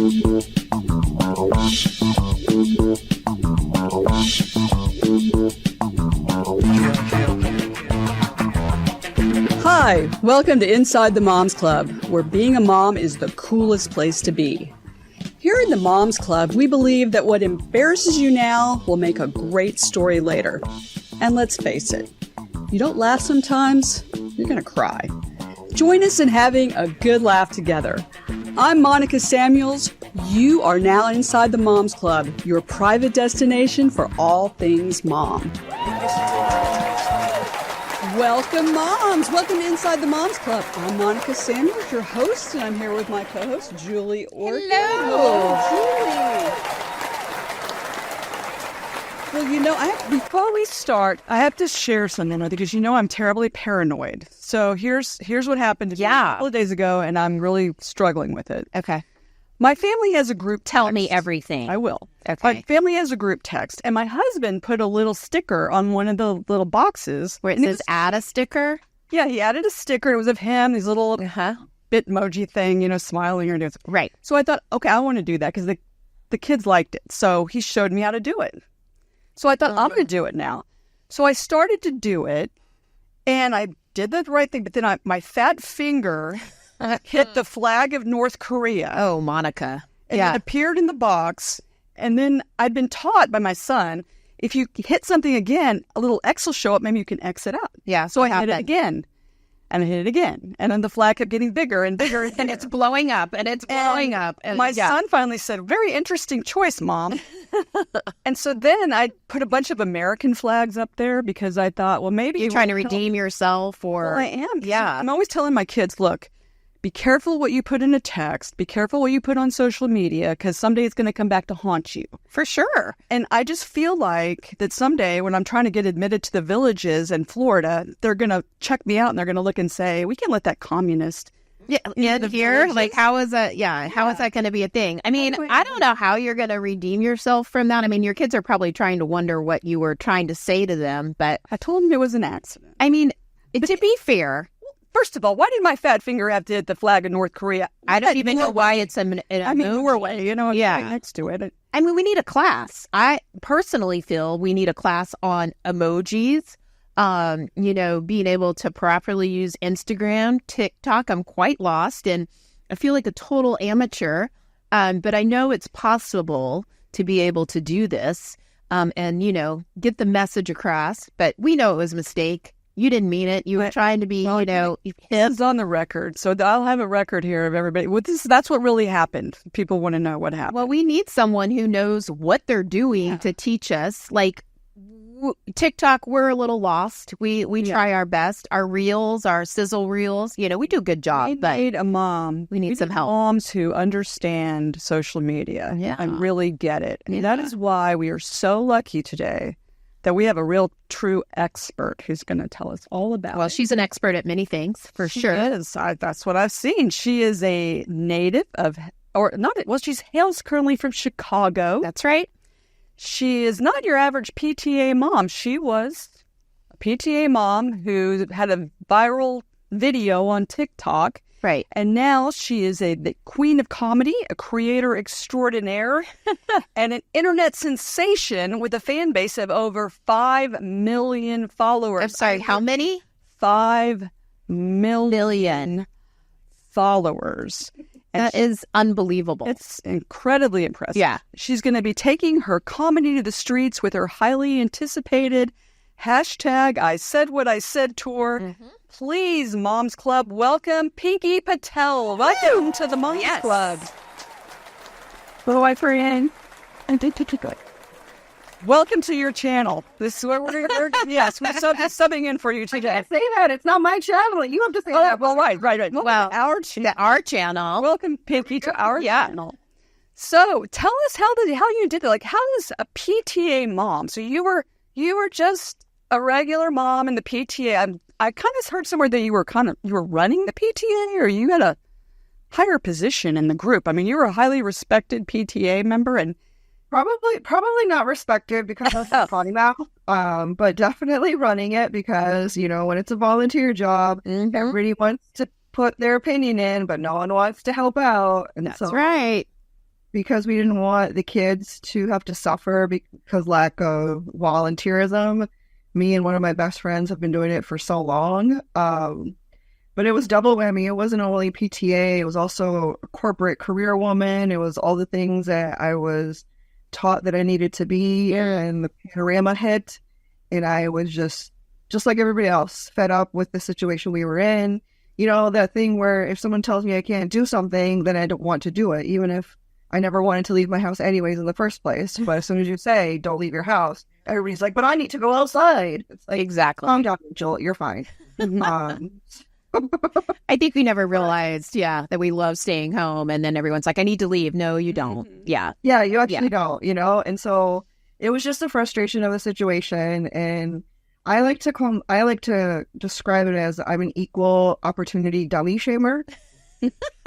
Hi, welcome to Inside the Moms Club, where being a mom is the coolest place to be. Here in the Moms Club, we believe that what embarrasses you now will make a great story later. And let's face it, you don't laugh sometimes, you're gonna cry. Join us in having a good laugh together. I'm Monica Samuels. You are now inside the Moms Club, your private destination for all things mom. Welcome, moms. Welcome to Inside the Moms Club. I'm Monica Samuels, your host, and I'm here with my co-host, Julie Orkin. Hello, Julie. Well, you know, before we start, I have to share something with you because you know I'm terribly paranoid. So here's what happened to me a couple of days ago, and I'm really struggling with it. Okay. My family has a group text. Tell me everything. I will. Okay. My family has a group text, and my husband put a little sticker on one of the little boxes. Where it says add a sticker? Yeah, he added a sticker. It was of him, these little Bitmoji thing, you know, smiling or doing. Right. So I thought, okay, I want to do that because the kids liked it. So he showed me how to do it. So I thought, I'm going to do it now. So I started to do it, and I did the right thing, but then my fat finger hit the flag of North Korea. Oh, Monica. And it appeared in the box. And then I'd been taught by my son, if you hit something again, a little X will show up, maybe you can X it out. Yeah. So I hit it again. And I hit it again. And then the flag kept getting bigger and bigger. And it's blowing up, and it's blowing up. And my son finally said, very interesting choice, Mom. And so then I put a bunch of American flags up there because I thought, well, maybe you're trying to redeem yourself or... Well, I am. Yeah. I'm always telling my kids, look, be careful what you put in a text. Be careful what you put on social media because someday it's going to come back to haunt you. For sure. And I just feel like that someday when I'm trying to get admitted to the villages in Florida, they're going to check me out and they're going to look and say, we can't let that communist... Yeah, here, like, how is that? Yeah, how is that going to be a thing? I mean, I don't know how you're going to redeem yourself from that. I mean, your kids are probably trying to wonder what you were trying to say to them, but I told them it was an accident. I mean, to be fair, first of all, why did my fat finger have to hit the flag of North Korea? I don't even know why it's Norway, you know, yeah, right next to it. I mean, we need a class. I personally feel we need a class on emojis. You know, being able to properly use Instagram, TikTok. I'm quite lost and I feel like a total amateur. But I know it's possible to be able to do this and, you know, get the message across. But we know it was a mistake. You didn't mean it. You were trying to be, you know, it's on the record. So I'll have a record here of everybody. That's what really happened. People want to know what happened. Well, we need someone who knows what they're doing to teach us. Like, TikTok, we're a little lost. We try our best. Our reels, our sizzle reels, you know, we do a good job. We need a mom. We need some help. Moms who understand social media and really get it. And that is why we are so lucky today that we have a real true expert who's going to tell us all about it. Well, she's an expert at many things, for sure. She is. That's what I've seen. She is a native of, she hails currently from Chicago. That's right. She is not your average PTA mom. She was a PTA mom who had a viral video on TikTok. Right. And now she is the queen of comedy, a creator extraordinaire, and an internet sensation with a fan base of over 5 million followers. I'm sorry, how many? 5 million followers. That is unbelievable. It's incredibly impressive. Yeah. She's going to be taking her comedy to the streets with her highly anticipated #I Said What I Said tour. Mm-hmm. Please, Moms Club, welcome Pinky Patel. Welcome to the Moms Club. Hello, my friend. Welcome to your channel. This is where we're subbing in for you today. I can't say that. It's not my channel. You have to say that. Well, right. Well, our channel. Welcome, Pinky, to our channel. So, tell us how you did it. Like, how does a PTA mom? So you were just a regular mom in the PTA. I kind of heard somewhere that you were running the PTA, or you had a higher position in the group. I mean, you were a highly respected PTA member, and Probably not respected because of funny now, but definitely running it because, you know, when it's a volunteer job, everybody wants to put their opinion in, but no one wants to help out. And That's right. because we didn't want the kids to have to suffer because lack of volunteerism. Me and one of my best friends have been doing it for so long. But it was double whammy. It wasn't only PTA. It was also a corporate career woman. It was all the things that I was taught that I needed to be. And the panorama hit. And I was just like everybody else, fed up with the situation we were in. You know, that thing where if someone tells me I can't do something, then I don't want to do it, even if I never wanted to leave my house anyways in the first place. But as soon as you say, don't leave your house, everybody's like, but I need to go outside. It's like, Exactly. calm down, Jill. You're fine. I think we never realized, that we love staying home. And then everyone's like, I need to leave. No, you don't. Yeah. Yeah, you actually don't, you know? And so it was just the frustration of the situation. And I like to describe it as I'm an equal opportunity dummy shamer.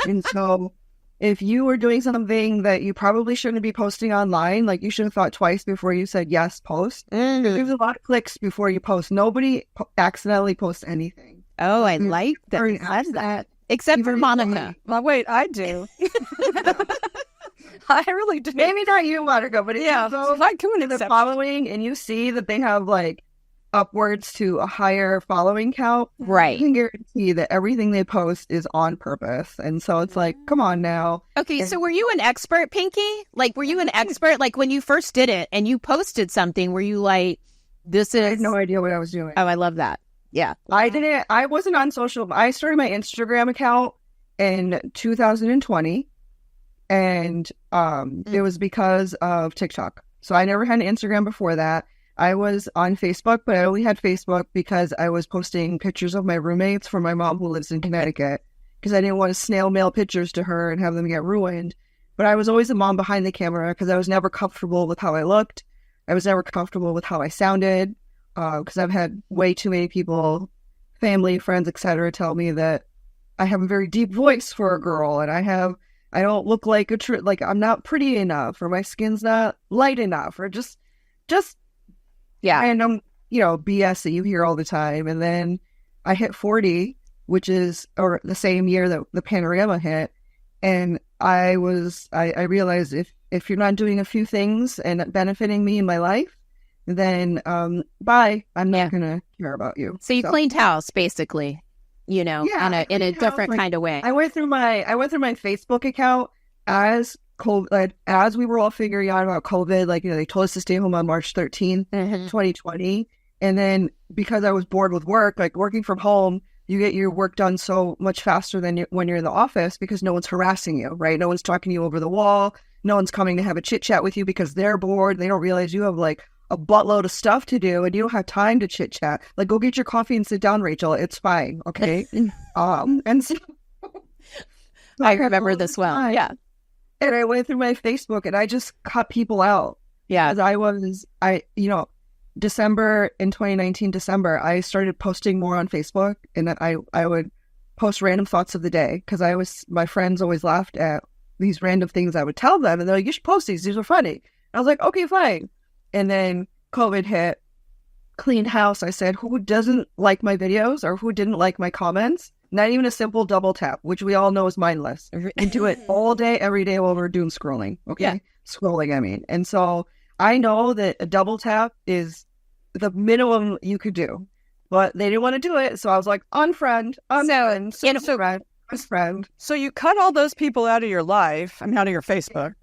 And so if you were doing something that you probably shouldn't be posting online, like you should have thought twice before you said yes, post. There's a lot of clicks before you post. Nobody accidentally posts anything. Oh, I like that. I love that. Except for Monica. Well, wait, I do. I really do. Maybe not you, Monica, but yeah, so I do an the following, and you see that they have like upwards to a higher following count, Right. you can guarantee that everything they post is on purpose. And so it's like, come on now. Okay, so were you an expert, Pinky? Like, were you an expert? Like, when you first did it and you posted something, were you like, this is... I had no idea what I was doing. Oh, I love that. Yeah. I wasn't on social. I started my Instagram account in 2020, and it was because of TikTok. So I never had an Instagram before that. I was on Facebook, but I only had Facebook because I was posting pictures of my roommates for my mom who lives in Connecticut, because I didn't want to snail mail pictures to her and have them get ruined. But I was always the mom behind the camera because I was never comfortable with how I looked. I was never comfortable with how I sounded, because I've had way too many people, family, friends, etc., tell me that I have a very deep voice for a girl, and I don't look like like I'm not pretty enough, or my skin's not light enough, or just random, BS that you hear all the time. And then I hit 40, which is, or the same year that the panorama hit. And I realized if you're not doing a few things and benefiting me in my life, then bye. I'm not going to care about you. So you cleaned house, basically, in a different kind of way. I went through my Facebook account as COVID, as we were all figuring out about COVID, they told us to stay home on March 13th, 2020. And then because I was bored with work, working from home, you get your work done so much faster than when you're in the office because no one's harassing you, right? No one's talking to you over the wall. No one's coming to have a chit chat with you because they're bored. They don't realize you have a buttload of stuff to do and you don't have time to chit chat. Go get your coffee and sit down, Rachel. It's fine. Okay. And so I remember this well. Time. Yeah. And I went through my Facebook and I just cut people out. Yeah. Because December in 2019, I started posting more on Facebook, and I would post random thoughts of the day because my friends always laughed at these random things I would tell them, and they're like, you should post these are funny. I was like, okay, fine. And then COVID hit, cleaned house. I said, who doesn't like my videos or who didn't like my comments? Not even a simple double tap, which we all know is mindless. And do it all day, every day while we're doing scrolling. Okay. Yeah. Scrolling, I mean. And so I know that a double tap is the minimum you could do, but they didn't want to do it. So I was like, unfriend. So you cut all those people out of your life, out of your Facebook,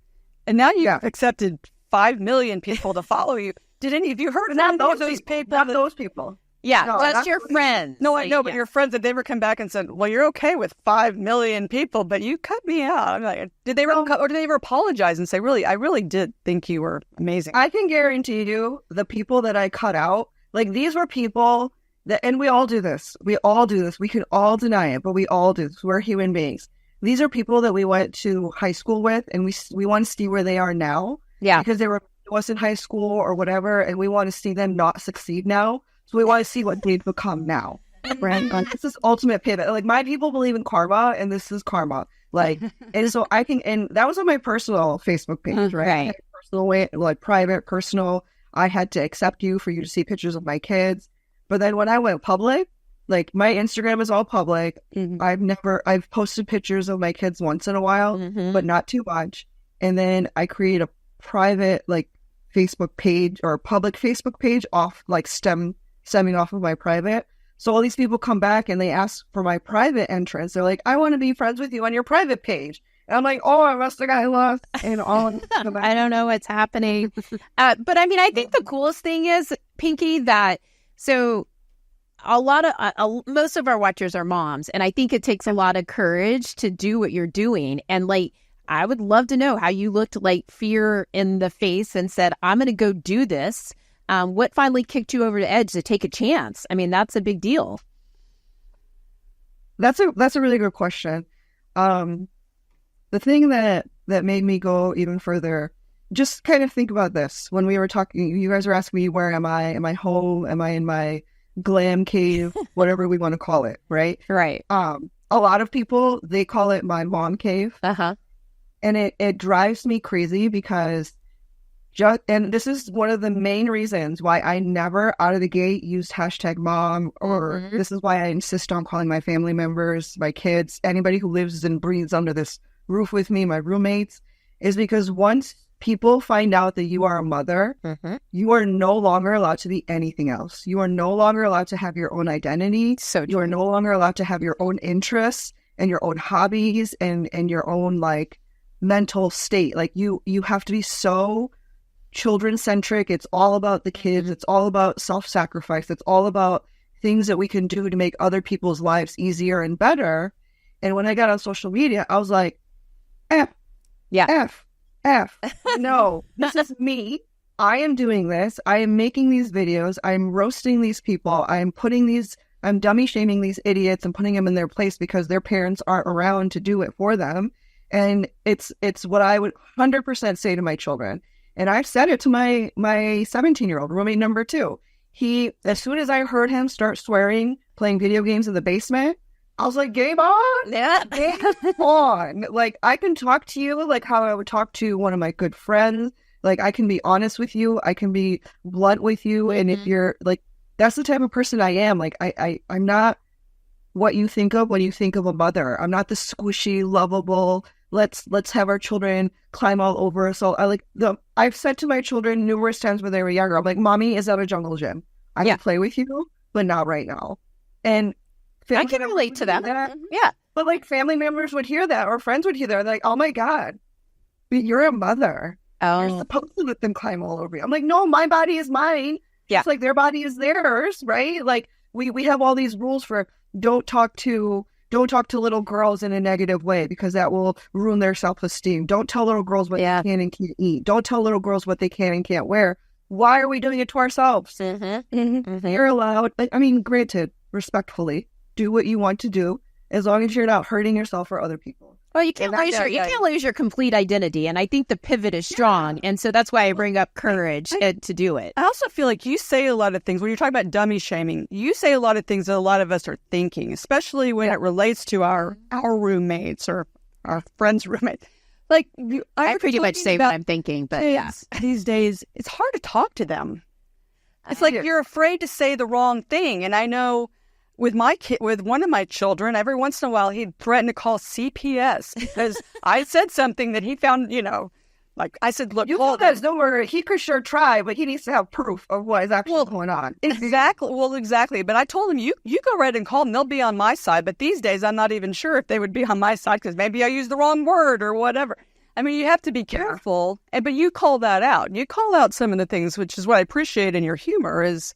and now you've accepted 5 million people to follow you. Did any of you heard of those people? Not those people. Yeah, no, that's your friends. No, I know, but your friends, did they ever come back and said, well, you're okay with 5 million people, but you cut me out? I'm like, did they ever apologize and say, really, I really did think you were amazing? I can guarantee you the people that I cut out, these were people that, and we all do this. We can all deny it, but we all do this. We're human beings. These are people that we went to high school with, and we want to see where they are now. Yeah. Because they were in high school or whatever, and we want to see them not succeed now. So we want to see what they've become now, right? This is ultimate pivot. My people believe in karma, and this is karma. And so and that was on my personal Facebook page, right? Personal way, private, personal. I had to accept you for you to see pictures of my kids. But then when I went public, my Instagram is all public. Mm-hmm. I've posted pictures of my kids once in a while, but not too much. and then I create a private like Facebook page or a public Facebook page off like stemming off of my private. So all these people come back and they ask for my private entrance. They're like, I want to be friends with you on your private page. And I'm like, oh, I must have got lost. And all I don't know what's happening. But I mean, I think the coolest thing is, Pinky, that so a lot of most of our watchers are moms. And I think it takes a lot of courage to do what you're doing. And like, I would love to know how you looked like fear in the face and said, I'm going to go do this. What finally kicked you over the edge to take a chance? I mean, that's a big deal. That's a really good question. The thing that made me go even further, just kind of think about this. When we were talking, you guys were asking me, where am I? Am I home? Am I in my glam cave? Whatever we want to call it, right? Right. A lot of people, they call it my mom cave. Uh-huh. And it drives me crazy because and this is one of the main reasons why I never out of the gate used hashtag mom, or this is why I insist on calling my family members, my kids, anybody who lives and breathes under this roof with me, my roommates, is because once people find out that you are a mother, you are no longer allowed to be anything else. You are no longer allowed to have your own identity. So you are no longer allowed to have your own interests and your own hobbies and your own like mental state. Like you have to be so children-centric. It's all about the kids. It's all about self-sacrifice. It's all about things that we can do to make other people's lives easier and better. And when I got on social media, I was like, F. No, this is me. I am doing this. I am making these videos. I'm roasting these people. I'm dummy shaming these idiots and putting them in their place because their parents aren't around to do it for them. And it's what I would 100% say to my children. And I've said it to my 17-year-old roommate number 2. As soon as I heard him start swearing, playing video games in the basement, I was like, game on. Yeah. Game on. Like, I can talk to you like how I would talk to one of my good friends. Like, I can be honest with you. I can be blunt with you. And if you're like, that's the type of person I am. Like, I'm not what you think of when you think of a mother. I'm not the squishy, lovable, let's have our children climb all over us. So I've said to my children numerous times when they were younger, I'm like, Mommy is at a jungle gym. I can play with you, but not right now. And I can relate to that. Yeah. But like family members would hear that or friends would hear that. They're like, oh my God, but you're a mother. Oh. You're supposed to let them climb all over you. I'm like, no, my body is mine. Yeah. It's like their body is theirs, right? Like we have all these rules for don't talk to little girls in a negative way because that will ruin their self-esteem. Don't tell little girls what they can and can't eat. Don't tell little girls what they can and can't wear. Why are we doing it to ourselves? You're allowed. I mean, granted, respectfully, do what you want to do as long as you're not hurting yourself or other people. Well, you can't lose your complete identity, and I think the pivot is strong, and so that's why I bring up courage to do it. I also feel like you say a lot of things when you're talking about dummy shaming. You say a lot of things that a lot of us are thinking, especially when it relates to our roommates or our friends' roommates. Like I pretty much say what I'm thinking, but these days it's hard to talk to them. It's like you're afraid to say the wrong thing, and I know. With one of my children, every once in a while, he'd threaten to call CPS because I said something that he found, like I said, look, you guys don't worry. He could sure try, but he needs to have proof of what is actually going on. Exactly. Well, exactly. But I told him, you go right and call them. They'll be on my side. But these days, I'm not even sure if they would be on my side because maybe I used the wrong word or whatever. I mean, you have to be careful. But you call that out. You call out some of the things, which is what I appreciate in your humor is,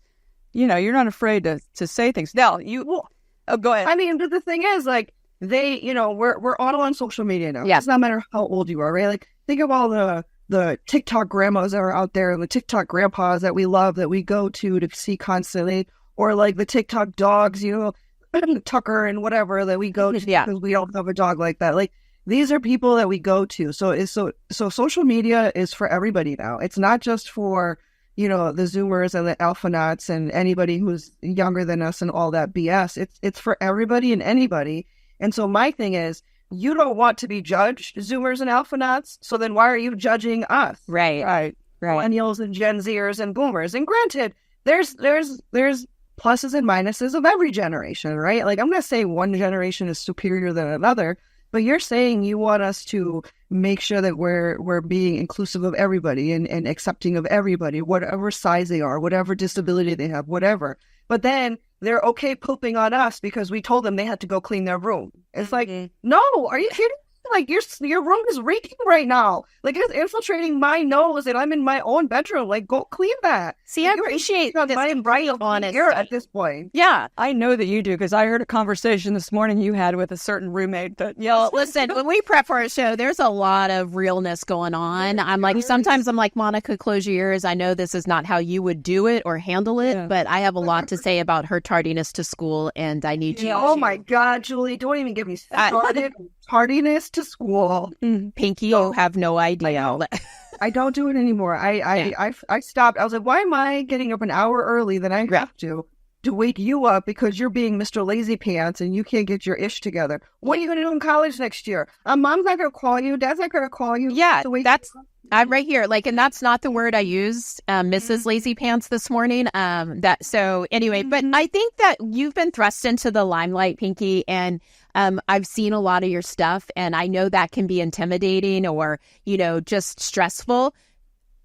you're not afraid to say things. Now, go ahead. I mean, but the thing is, like, we're all on social media now. Yeah. It's not matter how old you are, right? Like, think of all the TikTok grandmas that are out there and the TikTok grandpas that we love, that we go to see constantly, or like the TikTok dogs, Tucker and whatever that we go to because we don't have a dog like that. Like, these are people that we go to. So social media is for everybody now. It's not just for the Zoomers and the Alphanauts and anybody who's younger than us and all that BS. It's for everybody and anybody. And so my thing is, you don't want to be judged, Zoomers and Alphanauts, so then why are you judging us? Right. Millennials and Gen Zers and Boomers. And granted, there's pluses and minuses of every generation, right? Like, I'm not saying one generation is superior than another, but you're saying you want us to make sure that we're being inclusive of everybody and accepting of everybody, whatever size they are, whatever disability they have, whatever. But then they're okay pooping on us because we told them they had to go clean their room. It's like, no, are you kidding? Like your room is reeking right now. Like it's infiltrating my nose, and I'm in my own bedroom. Like go clean that. See, I appreciate this right honest at this point. Yeah, I know that you do because I heard a conversation this morning you had with a certain roommate that Well, listen, when we prep for a show, there's a lot of realness going on. I'm like, sometimes I'm like, Monica, close your ears. I know this is not how you would do it or handle it, but I have a lot to say about her tardiness to school, and I need you. Oh my God, Julie, don't even get me started. Tardiness to school. Pinky, you have no idea. I don't do it anymore. I stopped. I was like, why am I getting up an hour early than I have to wake you up because you're being Mr. Lazy Pants and you can't get your ish together? What are you going to do in college next year? Mom's not going to call you. Dad's not going to call you. Yeah, that's I'm right here. Like, and that's not the word I used, Mrs. Lazy Pants this morning. So anyway, but I think that you've been thrust into the limelight, Pinky, and I've seen a lot of your stuff, and I know that can be intimidating or, just stressful.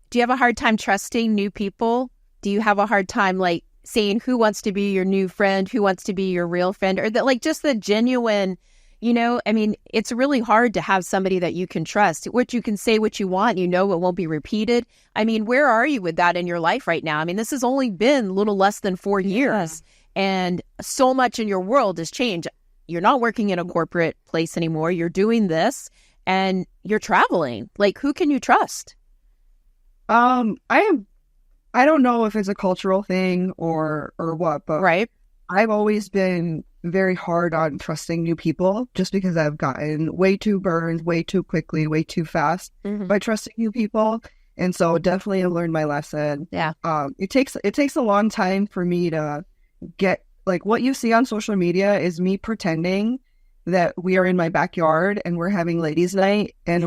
Do you have a hard time trusting new people? Do you have a hard time, like, saying who wants to be your new friend, who wants to be your real friend, or that, like, just the genuine, I mean, it's really hard to have somebody that you can trust, which you can say what you want, it won't be repeated. I mean, where are you with that in your life right now? I mean, this has only been a little less than 4 years, and so much in your world has changed. You're not working in a corporate place anymore. You're doing this and you're traveling. Like, who can you trust? I don't know if it's a cultural thing or what, but right. I've always been very hard on trusting new people just because I've gotten way too burned, way too quickly, way too fast by trusting new people. And so definitely I learned my lesson. Yeah. It takes a long time for me to get, like, what you see on social media is me pretending that we are in my backyard and we're having ladies' night and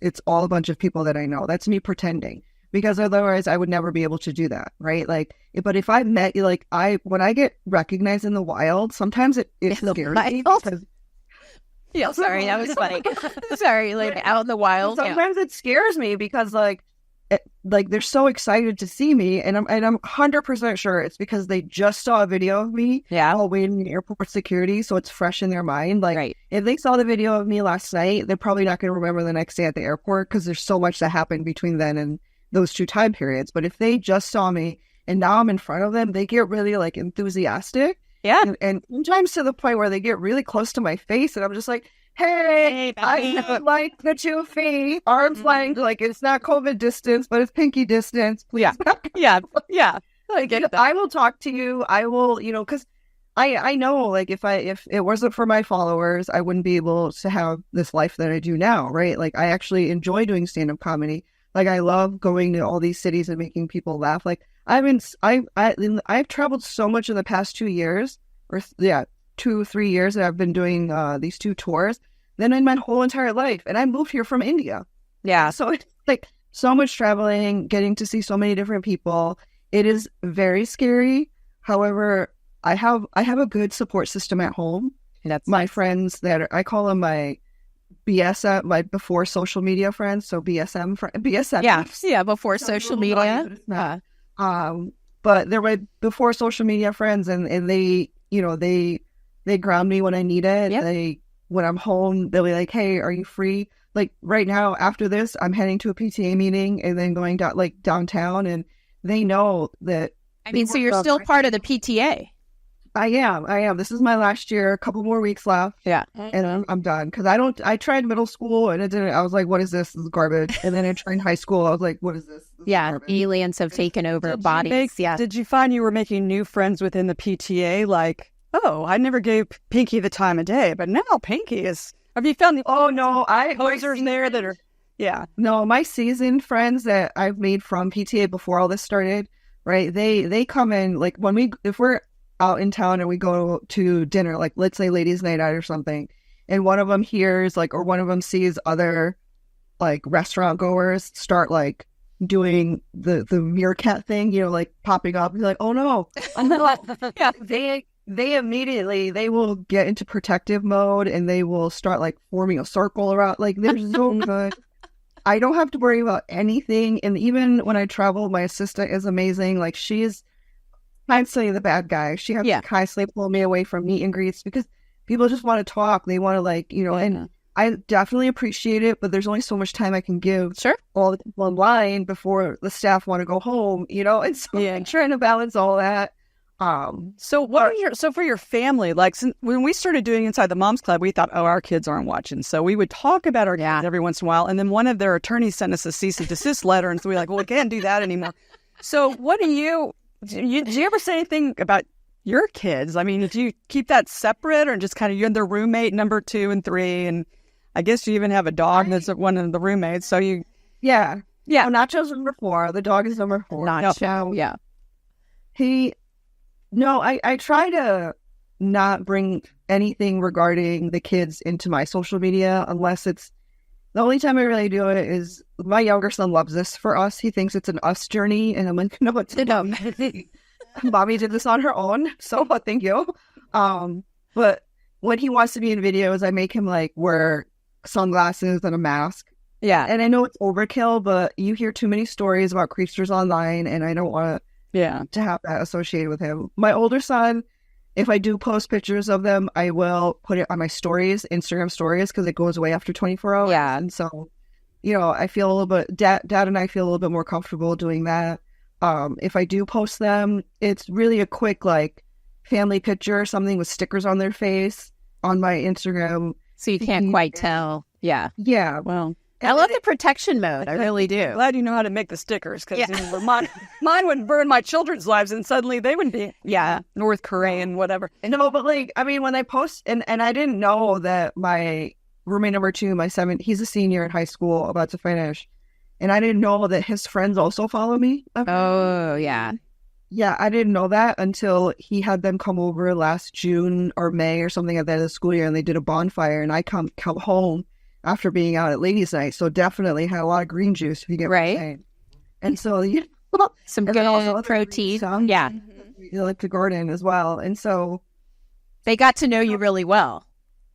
it's all a bunch of people that I know. That's me pretending, because otherwise I would never be able to do that, right? Like, but if I met you, like, when I get recognized in the wild, sometimes it scares me. Yeah, sorry, that was funny. Sorry, like out in the wild. Sometimes it scares me because like they're so excited to see me, and I'm 100% sure it's because they just saw a video of me while waiting in airport security, so it's fresh in their mind. Like, if they saw the video of me last night, they're probably not going to remember the next day at the airport because there's so much that happened between then and those two time periods. But if they just saw me and now I'm in front of them, they get really like enthusiastic. Yeah. And sometimes to the point where they get really close to my face and I'm just like, hey, I like the 2 feet, arms length, like it's not COVID distance, but it's pinky distance. Please. Yeah. I get that. I will talk to you. I will, because I know, like, if it wasn't for my followers, I wouldn't be able to have this life that I do now, right? Like, I actually enjoy doing stand-up comedy. Like, I love going to all these cities and making people laugh. Like, I've traveled so much in the past 2 years, 2-3 years that I've been doing these 2 tours than in my whole entire life. And I moved here from India. Yeah. So it's like so much traveling, getting to see so many different people. It is very scary. However, I have a good support system at home. That's my friends I call them my BSM, my before social media friends. So BSM. Yeah. Before social media. But they're my before social media friends, and they, they ground me when I need it. Yep. When I'm home, they'll be like, hey, are you free? Like right now, after this, I'm heading to a PTA meeting and then going downtown, and they know that. I mean, so you're still part of the PTA. I am. This is my last year, a couple more weeks left. Yeah. And I'm done. Because I tried middle school and it didn't, I was like, what is this? This is garbage. And then I tried high school. I was like, what is this? This is garbage. Aliens have taken over bodies. Did you find you were making new friends within the PTA? Like, oh, I never gave Pinky the time of day, but now Pinky is, have you found the posers there that are, No, my seasoned friends that I've made from PTA before all this started, right? They come in, like, if we're out in town and we go to dinner, like let's say ladies' night out or something, and one of them hears or one of them sees other like restaurant goers start like doing the meerkat thing, like popping up, and like, oh no, they will get into protective mode and they will start like forming a circle around. Like they're so good. I don't have to worry about anything. And even when I travel, my assistant is amazing. Like she's constantly the bad guy. She has to constantly pull me away from meet and greets because people just want to talk. They want to like, and I definitely appreciate it, but there's only so much time I can give all the people online before the staff want to go home, and so I'm trying to balance all that. So for your family, like when we started doing Inside the Moms Club, we thought, oh, our kids aren't watching. So we would talk about our kids every once in a while. And then one of their attorneys sent us a cease and desist letter. And so we're like, well, we can't do that anymore. So what do you ever say anything about your kids? I mean, do you keep that separate or just kind of you're their roommate number 2 and 3? And I guess you even have a dog that's one of the roommates. So you... Yeah. Nacho's number 4. The dog is number 4. Nacho, yeah. I try to not bring anything regarding the kids into my social media unless it's... The only time I really do it is my younger son loves this for us. He thinks it's an us journey. And I'm like, no, it's not. Bobby did this on her own. So thank you. But when he wants to be in videos, I make him like wear sunglasses and a mask. Yeah. And I know it's overkill, but you hear too many stories about creepsters online and I don't want to have that associated with him. My older son, if I do post pictures of them, I will put it on my stories, Instagram stories, because it goes away after 24 hours. Yeah. And so, I feel a little bit, Dad and I feel a little bit more comfortable doing that. If I do post them, it's really a quick like family picture, something with stickers on their face on my Instagram. So you can't quite tell. Yeah. Yeah. Well, I love the protection mode. I really do. Glad you know how to make the stickers because mine would burn my children's lives and suddenly they would be, North Korean, whatever. No, but like, I mean, when I post, and I didn't know that my roommate number 2, he's a senior in high school about to finish. And I didn't know that his friends also follow me. Oh, yeah. Yeah, I didn't know that until he had them come over last June or May or something at the end of the school year and they did a bonfire and I come home after being out at ladies' night. So definitely had a lot of green juice if you get what I'm saying. And so some good protein. Yeah. You like the garden as well. And so they got to know you really well.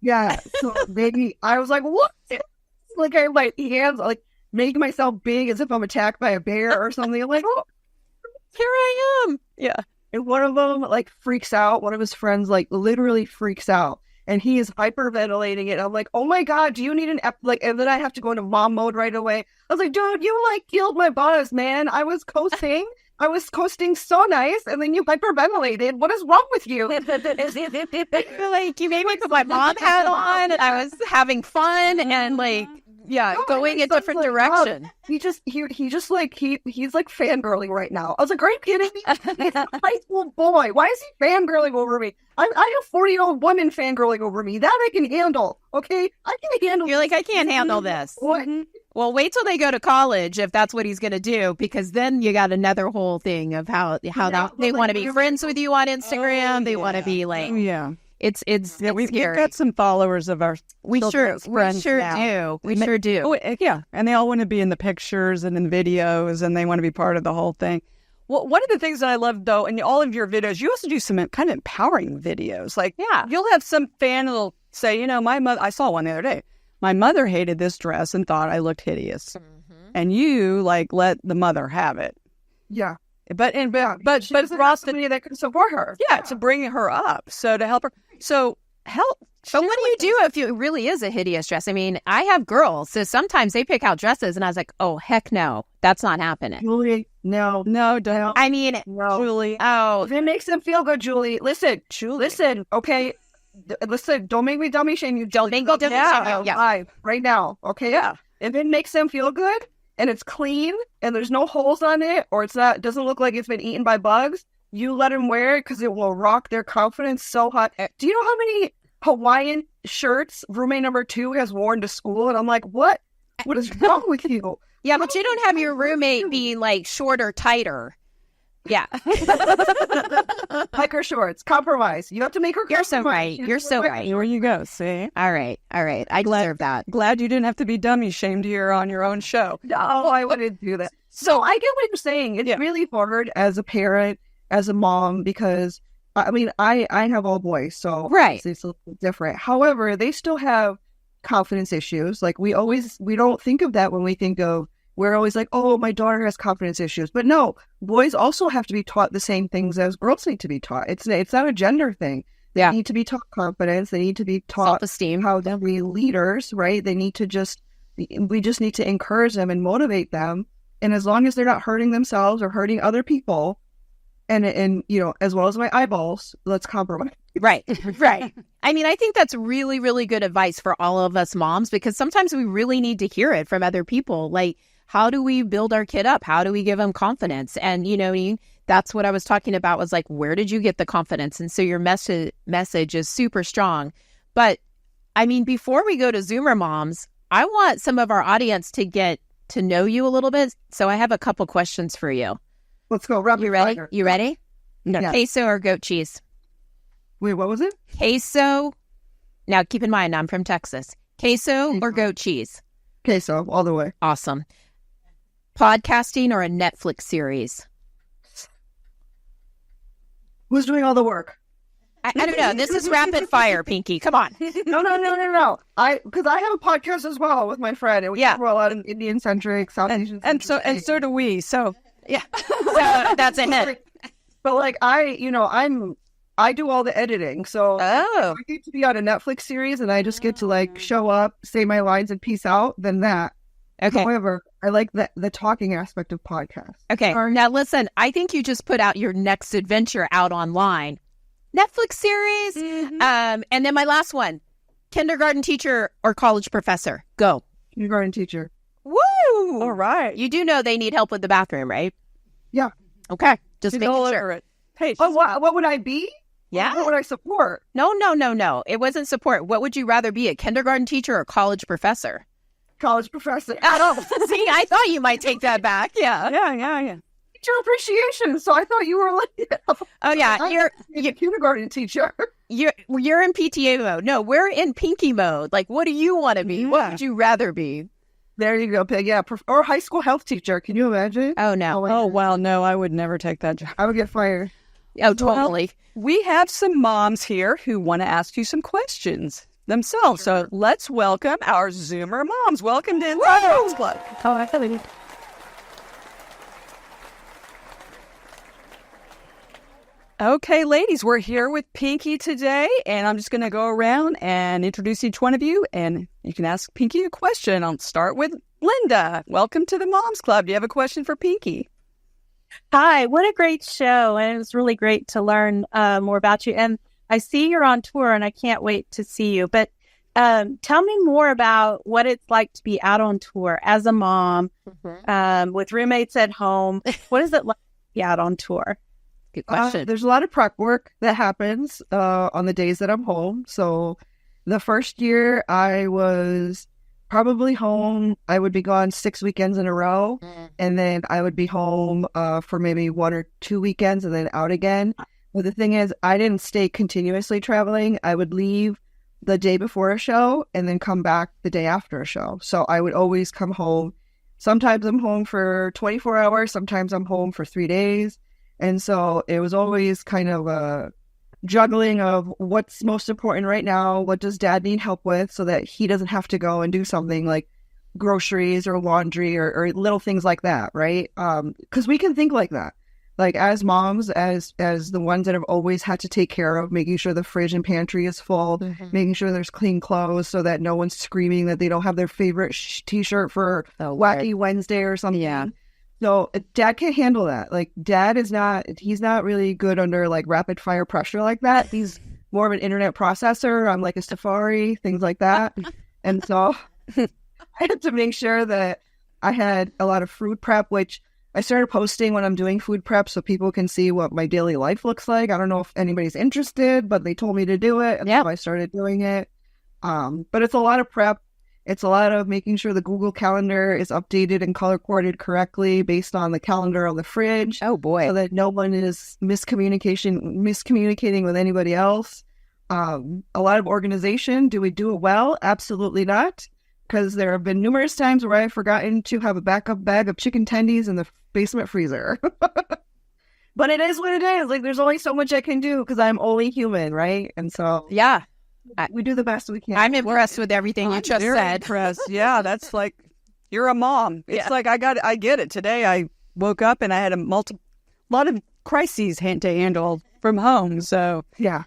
Yeah. So maybe I was like, what? Like I have my hands like making myself big as if I'm attacked by a bear or something. I'm like, oh, here I am. Yeah. And one of them like freaks out. One of his friends like literally freaks out. And he is hyperventilating it. I'm like, oh my God, do you need an and then I have to go into mom mode right away. I was like, dude, you like killed my buzz, man. I was coasting. I was coasting so nice. And then you hyperventilated. What is wrong with you? Like you made me put my mom hat on and I was having fun and like, going a different direction. He's like fangirling right now. I was like, are you kidding me? He's a high school boy. Why is he fangirling over me? I have 40-year-old women fangirling over me. That I can handle. Okay, I can handle. You're like, I can't handle this. What? Well, wait till they go to college if that's what he's going to do, because then you got another whole thing of how they want to be friends with you on Instagram. They want to be like, It's we've got some followers of our we sure now. do. We sure do. Oh, yeah, and they all want to be in the pictures and in videos, and they want to be part of the whole thing. Well, one of the things that I love, though, in all of your videos, you also do some kind of empowering videos. Like, you'll have some fan that'll say, my mother. I saw one the other day. My mother hated this dress and thought I looked hideous, and you like let the mother have it. Yeah. But Ross, somebody that can support her. Yeah, to bring her up, so to help her. So help. But what do you do if it really is a hideous dress? I mean, I have girls, so sometimes they pick out dresses, and I was like, oh, heck no, that's not happening. Julie, no, don't. I mean, no. Julie. Oh, if it makes them feel good, Julie. Listen, okay. Listen, don't make me dummy shame you. Don't make me dummy shame you. Live right now, okay? Yeah. If it makes them feel good and it's clean and there's no holes on it, or doesn't look like it's been eaten by bugs, you let them wear it because it will rock their confidence so hot. Do you know how many Hawaiian shirts roommate number 2 has worn to school? And I'm like, what? What is wrong with you? Yeah, but you don't have your roommate be like shorter, tighter. Yeah. Hiker shorts, compromise. You have to make her compromise. You're so right. There you go. See? All right. I deserve that. Glad you didn't have to be dummy shamed here on your own show. No, I wouldn't do that. So I get what you're saying. It's really hard as a parent, as a mom, because I mean, I have all boys, so Right. it's a little different. However, they still have confidence issues. Like we don't think of that when we think of, we're always like, oh, my daughter has confidence issues. But no, boys also have to be taught the same things as girls need to be taught. It's not a gender thing. They need to be taught confidence. They need to be taught Self-esteem. how to be leaders, right? We just need to encourage them and motivate them. And as long as they're not hurting themselves or hurting other people, and you know, as well as my eyeballs, let's compromise. Right. Right. I mean, I think that's really, really good advice for all of us moms, because sometimes we really need to hear it from other people. Like, how do we build our kid up? How do we give them confidence? And, you know, that's what I was talking about, was like, where did you get the confidence? And so your message is super strong. But I mean, before we go to Zoomer moms, I want some of our audience to get to know you a little bit. So I have a couple questions for you. Let's go. Rapid You ready? fire. You ready? No. Yeah. Queso or goat cheese? Wait, what was it? Queso. Now, keep in mind, I'm from Texas. Queso or goat cheese? Queso, all the way. Awesome. Podcasting or a Netflix series? Who's doing all the work? I don't know. This is rapid fire, Pinky. Come on. No. Because I have a podcast as well with my friend, and we talk about a lot of Indian centric, South Asian, And so do we. So Yeah. So that's a hit. But like I do all the editing, so Oh. if I get to be on a Netflix series and I just get to like show up, say my lines, and peace out. Then that. Okay. However, I like the talking aspect of podcasts. Okay. Now listen, I think you just put out your next adventure out online. Netflix series. Mhm. And then my last one, kindergarten teacher or college professor. Go. Kindergarten teacher. Woo! all right. You do know they need help with the bathroom, right? Yeah. Okay. Just She's making all sure. over it. Hey, Oh, what would I be? Yeah. What would I support? No. It wasn't support. What would you rather be, a kindergarten teacher or college professor? College professor. Oh, see, I thought you might take that back. Yeah. yeah. Teacher appreciation. So I thought you were like, Oh, yeah. you're a kindergarten teacher. You're in PTA mode. No, we're in Pinky mode. Like, what do you want to be? What Yeah. would you rather be? There you go, Pig. Yeah, or high school health teacher. Can you imagine? Oh, no. Oh, wow. No, I would never take that job. I would get fired. Oh, totally. We have some moms here who want to ask you some questions themselves. So let's welcome our Zoomer moms. Welcome to Inside the Moms Club. Oh, I thought we did. Okay, ladies, we're here with Pinky today, and I'm just going to go around and introduce each one of you, and you can ask Pinky a question. I'll start with Linda. Welcome to the Moms Club. Do you have a question for Pinky? Hi, what a great show. And it was really great to learn more about you. And I see you're on tour and I can't wait to see you. But tell me more about what it's like to be out on tour as a mom with roommates at home. What is it like to be out on tour? Good question. There's a lot of prep work that happens on the days that I'm home. So the first year I was probably home. I would be gone 6 weekends in a row. And then I would be home for maybe 1 or 2 weekends and then out again. But the thing is, I didn't stay continuously traveling. I would leave the day before a show and then come back the day after a show. So I would always come home. Sometimes I'm home for 24 hours. Sometimes I'm home for 3 days. And so it was always kind of a juggling of what's most important right now. What does dad need help with so that he doesn't have to go and do something like groceries or laundry or little things like that, right? Because we can think like that. Like as moms, as the ones that have always had to take care of, making sure the fridge and pantry is full, making sure there's clean clothes so that no one's screaming that they don't have their favorite t-shirt for Wacky Wednesday or something. Yeah. So dad can't handle that. Like dad he's not really good under like rapid fire pressure like that. He's more of an internet processor on like a Safari, things like that. And so I had to make sure that I had a lot of food prep, which I started posting when I'm doing food prep so people can see what my daily life looks like. I don't know if anybody's interested, but they told me to do it. And so I started doing it. But it's a lot of prep. It's a lot of making sure the Google Calendar is updated and color-coded correctly based on the calendar on the fridge. Oh, boy. So that no one is miscommunicating with anybody else. A lot of organization. Do we do it well? Absolutely not. Because there have been numerous times where I've forgotten to have a backup bag of chicken tendies in the basement freezer. But it is what it is. Like, there's only so much I can do because I'm only human, right? And so Yeah. we do the best we can. I'm impressed with everything you just Very said. impressed. Yeah, that's like, you're a mom. It's like, I get it. Today I woke up and I had a lot of crises to handle from home. So Yeah.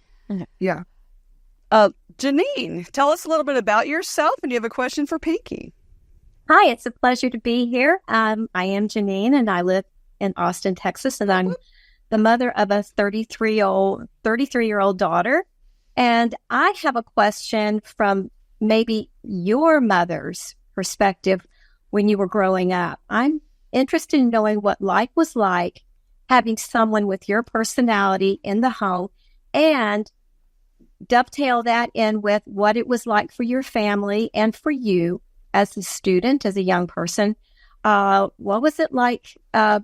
Janine, tell us a little bit about yourself, and do you have a question for Pinky? Hi, it's a pleasure to be here. I am Janine, and I live in Austin, Texas, and I'm the mother of a 33-year-old daughter. And I have a question from maybe your mother's perspective when you were growing up. I'm interested in knowing what life was like having someone with your personality in the home, and dovetail that in with what it was like for your family and for you as a student, as a young person. What was it like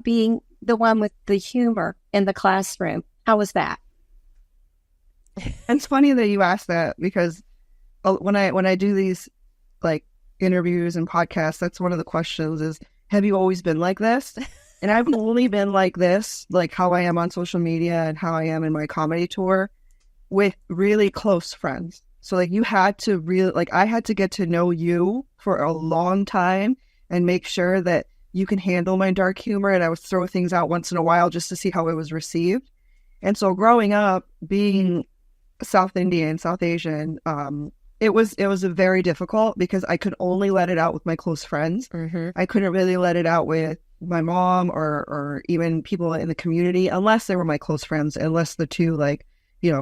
being the one with the humor in the classroom? How was that? It's funny that you asked that, because when I do these like interviews and podcasts, that's one of the questions is, have you always been like this? And I've only been like this, like how I am on social media and how I am in my comedy tour, with really close friends. So like you had to really, like I had to get to know you for a long time and make sure that you can handle my dark humor, and I would throw things out once in a while just to see how it was received. And so growing up, being South Indian, South Asian, it was very difficult because I could only let it out with my close friends. Mm-hmm. I couldn't really let it out with my mom or even people in the community unless they were my close friends, unless the two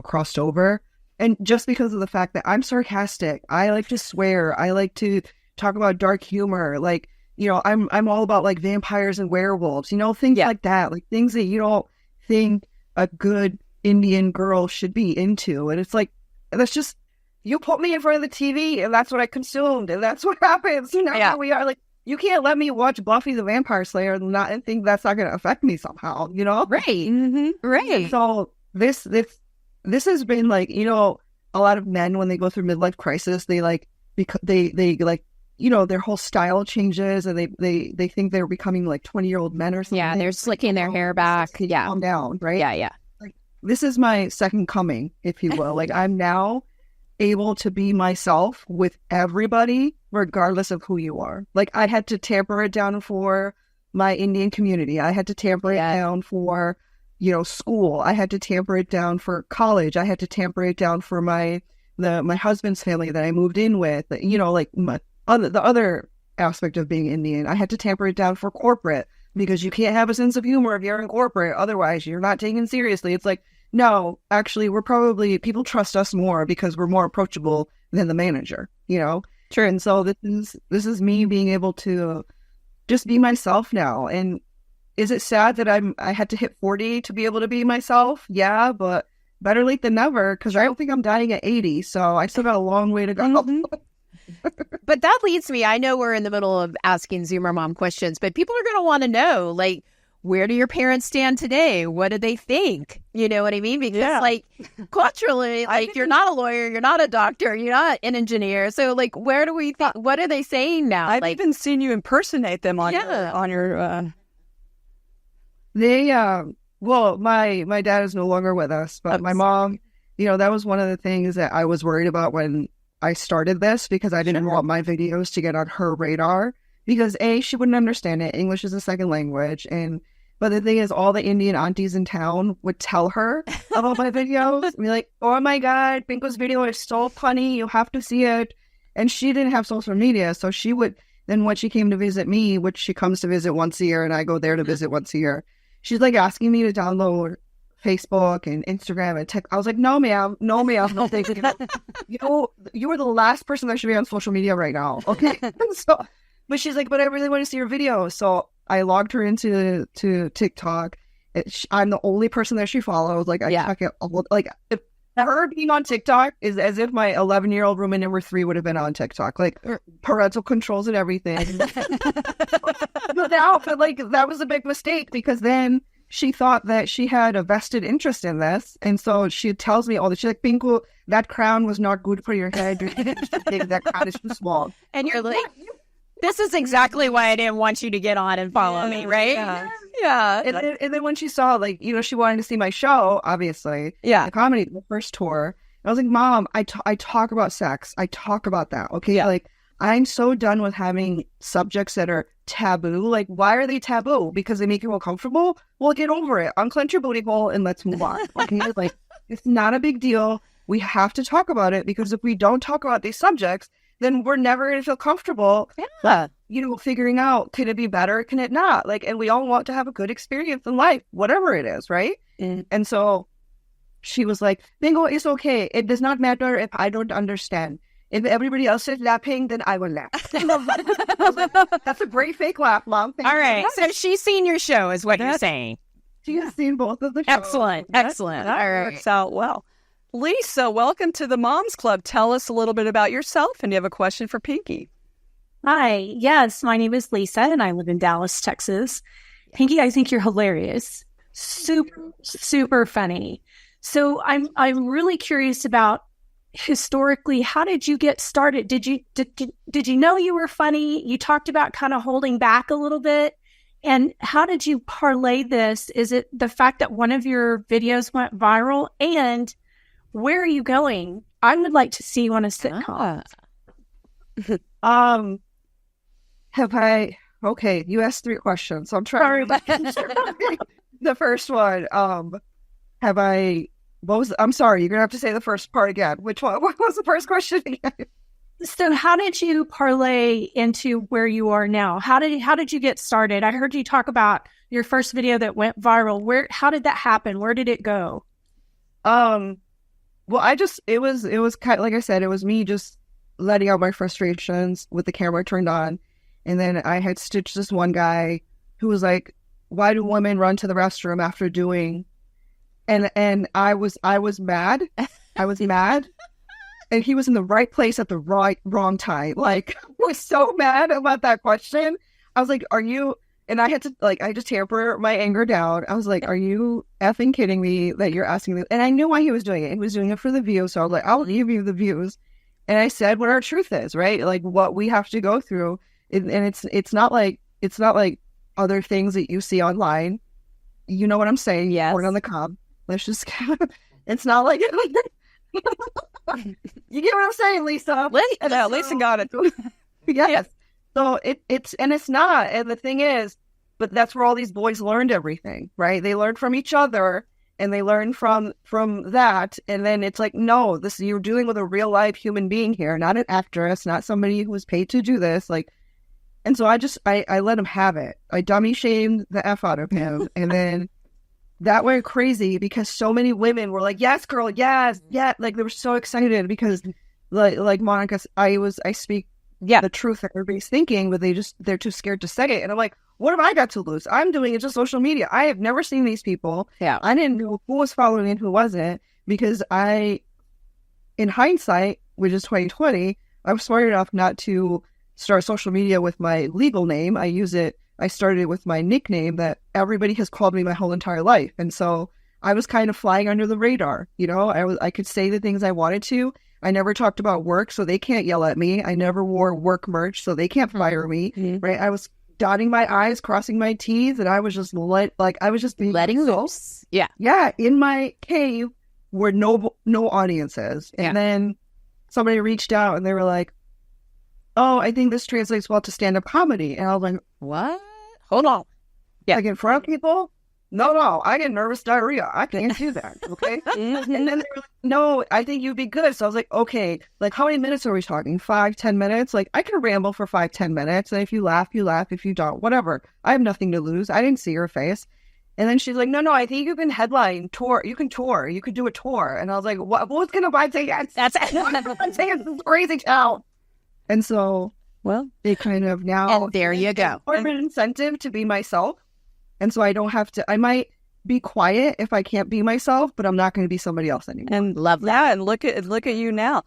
crossed over. And just because of the fact that I'm sarcastic, I like to swear, I like to talk about dark humor, like, I'm all about like vampires and werewolves, things like that, like things that you don't think a good Indian girl should be into. And it's like, that's just, you put me in front of the TV and that's what I consumed and that's what happens. Here we are. Like, you can't let me watch Buffy the Vampire Slayer and think that's not going to affect me somehow, Right. Mm-hmm. Right. So this has been like, a lot of men, when they go through midlife crisis, they like, because they like, their whole style changes and they think they're becoming like 20-year-old men or something. Yeah, they're slicking their hair back. Yeah. Calm down, right? Yeah. Like, this is my second coming, if you will. Like, I'm now able to be myself with everybody, regardless of who you are. Like, I had to tamper it down for my Indian community. I had to tamper it down for, school. I had to tamper it down for college. I had to tamper it down for my husband's family that I moved in with. Like the other aspect of being Indian. I had to tamper it down for corporate, because you can't have a sense of humor if you're in corporate. Otherwise, you're not taken seriously. It's like, no, actually, people trust us more because we're more approachable than the manager, True. And so this is me being able to just be myself now. And is it sad that I had to hit 40 to be able to be myself? Yeah, but better late than never, because I don't think I'm dying at 80. So I still got a long way to go. Mm-hmm. But that leads me, I know we're in the middle of asking Zoomer Mom questions, but people are going to want to know, like, where do your parents stand today? What do they think? You know what I mean? Because like culturally, like you're not a lawyer, you're not a doctor, you're not an engineer. So like, where do we think, what are they saying now? I've like, even seen you impersonate them on your They, well, my dad is no longer with us, but my mom, that was one of the things that I was worried about when I started this, because I didn't want my videos to get on her radar, because she wouldn't understand it. English is a second language. But the thing is, all the Indian aunties in town would tell her about my videos and be like, oh my God, Pinko's video is so funny. You have to see it. And she didn't have social media. So she would, then when she came to visit me, which she comes to visit once a year and I go there to visit once a year, she's like asking me to download Facebook and Instagram and tech. I was like, no, ma'am, no, thank you. You are the last person that should be on social media right now. Okay. But she's like, but I really want to see your video. So I logged her into TikTok. I'm the only person that she follows. Like, I check it all. Like, if her being on TikTok is as if my 11-year-old roommate number 3 would have been on TikTok. Like, parental controls and everything. But that was a big mistake, because then she thought that she had a vested interest in this. And so she tells me all this. She's like, Pinku, that crown was not good for your head. That crown is too small. And you're like, this is exactly why I didn't want you to get on and follow me, right? Yeah. And then when she saw, like, she wanted to see my show, obviously, Yeah. the comedy, the first tour, I was like, Mom, I talk about sex. I talk about that. Okay. Yeah. Like, I'm so done with having subjects that are taboo. Like, why are they taboo? Because they make you uncomfortable? Well, get over it. Unclench your booty hole and let's move on. Okay. Like, it's not a big deal. We have to talk about it, because if we don't talk about these subjects, then we're never going to feel comfortable. Yeah. Figuring out, can it be better? Can it not? Like, and we all want to have a good experience in life, whatever it is. Right. And so she was like, Bingo, it's okay. It does not matter if I don't understand. If everybody else is laughing, then I will laugh. That's a great fake laugh, Mom. Thank All you. right. So she's seen your show is what you're saying. She has seen both of the shows. Excellent. That All right. works out well. Lisa, welcome to the Moms Club. Tell us a little bit about yourself, and you have a question for Pinky. Hi. Yes, my name is Lisa, and I live in Dallas, Texas. Pinky, I think you're hilarious. Super, super funny. So I'm really curious about, historically, how did you get started? Did you know you were funny? You talked about kind of holding back a little bit. And how did you parlay this? Is it the fact that one of your videos went viral? And where are you going? I would like to see you on a sitcom. Okay, you asked 3 questions, so I'm trying. The first one, I'm sorry, you're gonna have to say the first part again. Which one? What was the first question again? So how did you parlay into where you are now? How did you get started? I heard you talk about your first video that went viral. How did that happen? Where did it go? Well, it was kind of, like I said, it was me just letting out my frustrations with the camera turned on. And then I had stitched this one guy who was like, why do women run to the restroom after doing? And I was mad. I was mad. And he was in the right place at the wrong time. Like, was so mad about that question. I was like, are you? And I had to, like, I just tamper my anger down. I was like, are you effing kidding me that you're asking me? And I knew why he was doing it. He was doing it for the views. So I was like, I'll give you the views. And I said what our truth is, right? Like, what we have to go through. And it's not like other things that you see online. You know what I'm saying? Yes. Corn on the cob. Let's just, it's not like, you get what I'm saying, Lisa? Lisa got it. Yes. So it's not. And the thing is, but that's where all these boys learned everything, right? They learned from each other, and they learned from that. And then it's like, no, you're dealing with a real life human being here, not an actress, not somebody who was paid to do this. Like, and so I let him have it. I dummy shamed the F out of him. And then that went crazy because so many women were like, yes, girl, yes, yeah. Like, they were so excited because like Monica, I speak the truth that everybody's thinking, but they're too scared to say it. And I'm like, what have I got to lose? I'm doing it to social media. I have never seen these people. Yeah. I didn't know who was following and who wasn't, because in hindsight, which is 2020, I was smart enough not to start social media with my legal name. I started it with my nickname that everybody has called me my whole entire life. And so I was kind of flying under the radar. I could say the things I wanted to. I never talked about work, so they can't yell at me. I never wore work merch, so they can't fire me. Mm-hmm. Right? I was dotting my I's, crossing my T's, and I was just letting loose. Yeah. Yeah, in my cave where no audience is. And then somebody reached out and they were like, oh, I think this translates well to stand-up comedy. And I was like, what? Hold on. Yeah. Like, in front of people? No, I get nervous diarrhea. I can't do that, okay? And then they were like, no, I think you'd be good. So I was like, okay, like, how many minutes are we talking? 5-10 minutes? Like, I can ramble for 5-10 minutes, and if you laugh, you laugh. If you don't, whatever. I have nothing to lose. I didn't see her face. And then she's like, no, I think you can headline, tour. You can tour. You could do a tour. And I was like, what's going to buy tickets? That's tickets. This crazy town. And so, well, they kind of now... And there you go. More of an incentive to be myself. And so I don't have to, I might be quiet if I can't be myself, but I'm not going to be somebody else anymore. And love that. Yeah, and look at you now.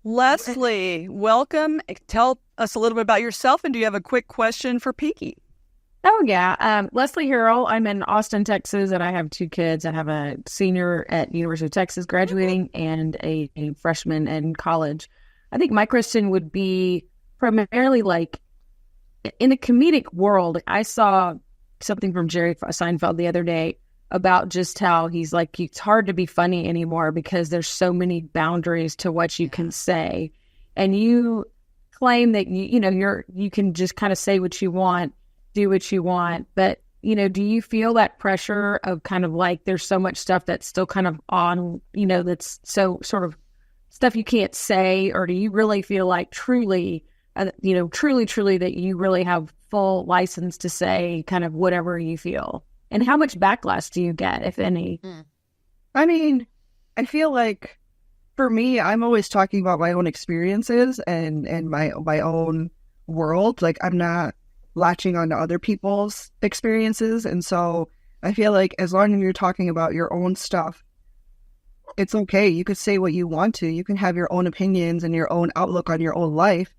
Leslie, welcome. Tell us a little bit about yourself, and do you have a quick question for Pinky? Oh, yeah. Leslie Harrell. I'm in Austin, Texas, and I have 2 kids. I have a senior at University of Texas graduating and a freshman in college. I think my question would be primarily, like, in the comedic world, I saw something from Jerry Seinfeld the other day about just how he's like, it's hard to be funny anymore because there's so many boundaries to what you can say. And you claim that, you can just kind of say what you want, do what you want. But, do you feel that pressure of kind of like there's so much stuff that's still kind of on, that's so sort of stuff you can't say? Or do you really feel like truly that you really have full license to say kind of whatever you feel? And how much backlash do you get, if any? I mean, I feel like for me, I'm always talking about my own experiences and my own world. Like, I'm not latching on to other people's experiences. And so I feel like as long as you're talking about your own stuff, it's okay. You could say what you want to. You can have your own opinions and your own outlook on your own life.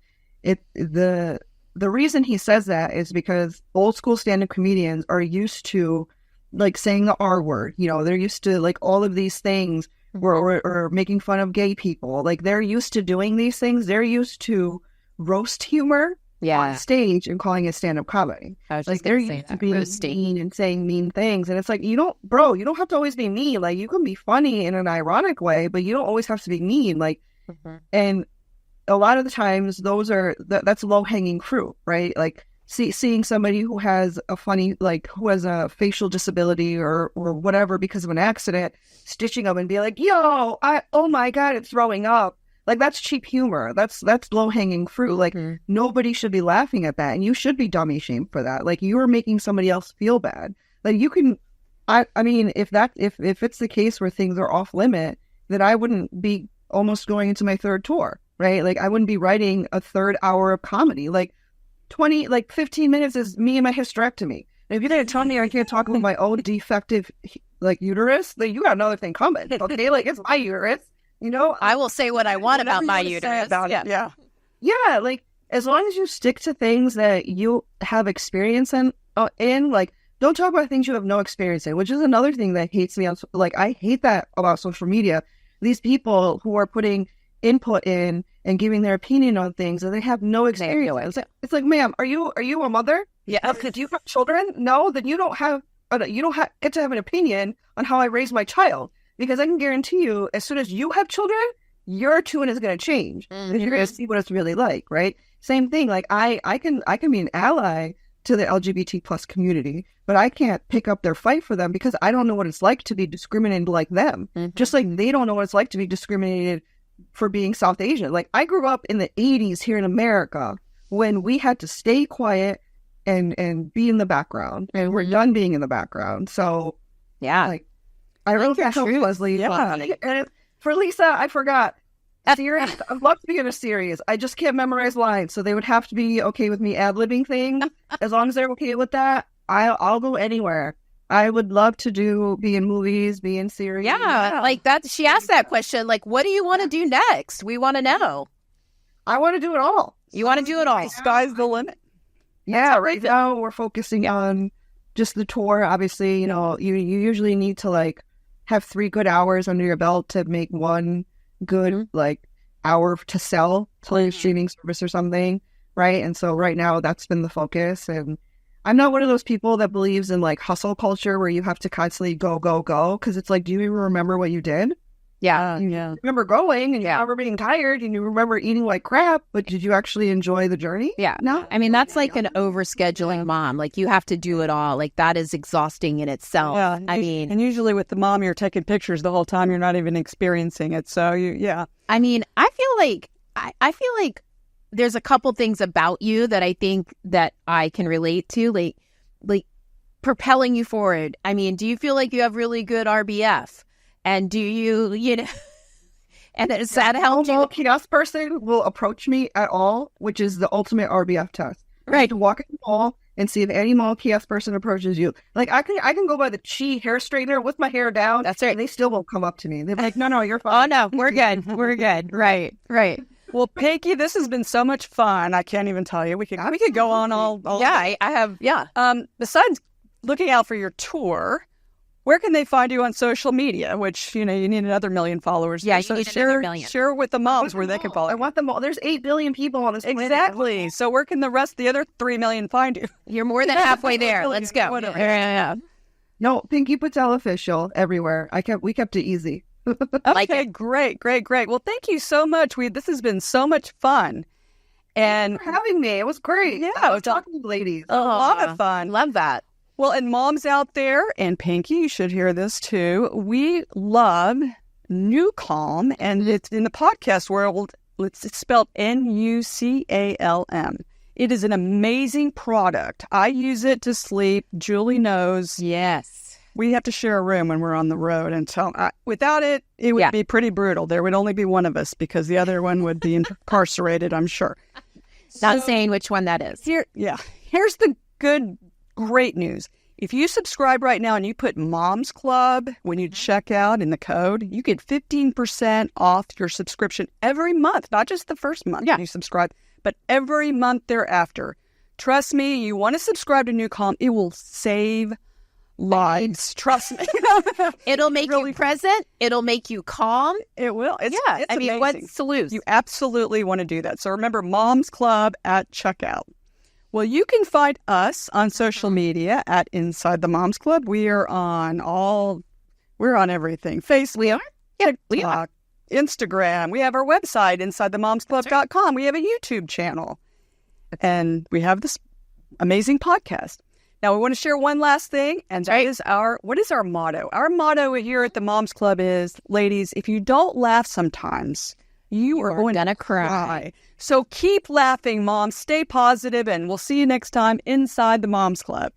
The reason he says that is because old school stand-up comedians are used to like saying the R word. They're used to like all of these things or making fun of gay people. Like, they're used to doing these things. They're used to roast humor on stage and calling it stand-up comedy. Like, they're used to being mean and saying mean things. And it's like, you don't have to always be mean. Like, you can be funny in an ironic way, but you don't always have to be mean. Like, and a lot of the times that's low-hanging fruit, right? Like, seeing somebody who has who has a facial disability or whatever because of an accident, stitching them and be like, oh my God, it's throwing up. Like, that's cheap humor. That's low-hanging fruit. Like, nobody should be laughing at that. And you should be dummy shamed for that. Like, you are making somebody else feel bad. Like, you can, I mean, if it's the case where things are off limit, then I wouldn't be almost going into my third tour. Right? Like, I wouldn't be writing a third hour of comedy. Like, 15 minutes is me and my hysterectomy. And if you're going to tell me I can't talk about my own defective, like, uterus, then you got another thing coming. Okay? Like, it's my uterus, I will say what I want about my uterus. About it. Yeah. Like, as long as you stick to things that you have experience in, like, don't talk about things you have no experience in, which is another thing that hates me. I hate that about social media. These people who are putting input in and giving their opinion on things and they have no experience. It's like, ma'am, are you a mother? Yeah. Because you have children? No, then you don't get to have an opinion on how I raise my child. Because I can guarantee you, as soon as you have children, your tune is going to change. And you're going to see what it's really like, right? Same thing. Like, I can be an ally to the LGBT plus community, but I can't pick up their fight for them because I don't know what it's like to be discriminated like them. Just like they don't know what it's like to be discriminated for being South Asian. Like, I grew up in the 80s here in America when we had to stay quiet and be in the background, and we're done being in the background. So like, I wrote that helped Leslie. And for Lisa, I forgot. Series, I'd love to be in a series. I just can't memorize lines, so they would have to be okay with me ad-libbing things. As long as they're okay with that, I'll go anywhere. I would love to be in movies, be in series. Yeah, like that. She asked that question, like, what do you want to do next? We want to know. I want to do it all. You want to do it all. The sky's the limit. Yeah, right now we're focusing on just the tour. Obviously, you usually need to like have 3 good hours under your belt to make one good like hour to sell to a streaming service or something, right? And so right now that's been the focus. And I'm not one of those people that believes in like hustle culture where you have to constantly go, because it's like, do you even remember what you did? You remember going and you remember being tired and you remember eating like crap, but did you actually enjoy the journey? No. I mean, that's like an overscheduling mom. Like, you have to do it all. Like, that is exhausting in itself. And usually with the mom, you're taking pictures the whole time. You're not even experiencing it. So I mean, I feel like there's a couple things about you that I think that I can relate to, like propelling you forward. I mean, do you feel like you have really good RBF? And do you and does that help you? No kiosk person will approach me at all, which is the ultimate RBF test. Right. To walk in the mall and see if any mall kiosk person approaches you. Like, I can go by the Chi hair straightener with my hair down. That's right. And they still won't come up to me. They're like, no, you're fine. Oh, no, we're good. We're good. Right. Well, Pinky, this has been so much fun. I can't even tell you. We could go on all I have. Besides looking out for your tour, Where can they find you on social media? Which, you need another million followers. Yeah, so you need share, another million. Share with the moms where they can follow I you. want them all. There's 8 billion people on this planet. Exactly. So where can the other 3 million find you? You're more than halfway there. Let's go. Whatever. Yeah. No, Pinky Patel official everywhere. We kept it easy. Okay, great. Well, thank you so much. This has been so much fun. And Thanks for having me. It was great. Yeah, I was talking to the ladies. a lot of fun. Love that. Well, and moms out there, and Pinky, you should hear this too. We love Nucalm, and it's in the podcast world. It's spelled Nucalm. It is an amazing product. I use it to sleep. Julie knows. Yes. We have to share a room when we're on the road, and without it, it would be pretty brutal. There would only be one of us because the other one would be incarcerated, I'm sure. Not saying which one that is. Here's the great news. If you subscribe right now and you put Mom's Club when you check out in the code, you get 15% off your subscription every month, not just the first month you subscribe, but every month thereafter. Trust me, you want to subscribe to Nucalm. It will save lives. Trust me. It'll make you present. It'll make you calm. It will. It's amazing. What's the lose? You absolutely want to do that. So remember, Mom's Club at checkout. Well, you can find us on social media at Inside the Moms Club. We're on everything. Facebook. We are? Yeah, we are. TikTok, Instagram. We have our website, InsideTheMomsClub.com. We have a YouTube channel. And we have this amazing podcast. Now, we want to share one last thing, and that is what is our motto? Our motto here at the Moms Club is, ladies, if you don't laugh sometimes, you are going to cry. So keep laughing, moms. Stay positive, and we'll see you next time inside the Moms Club.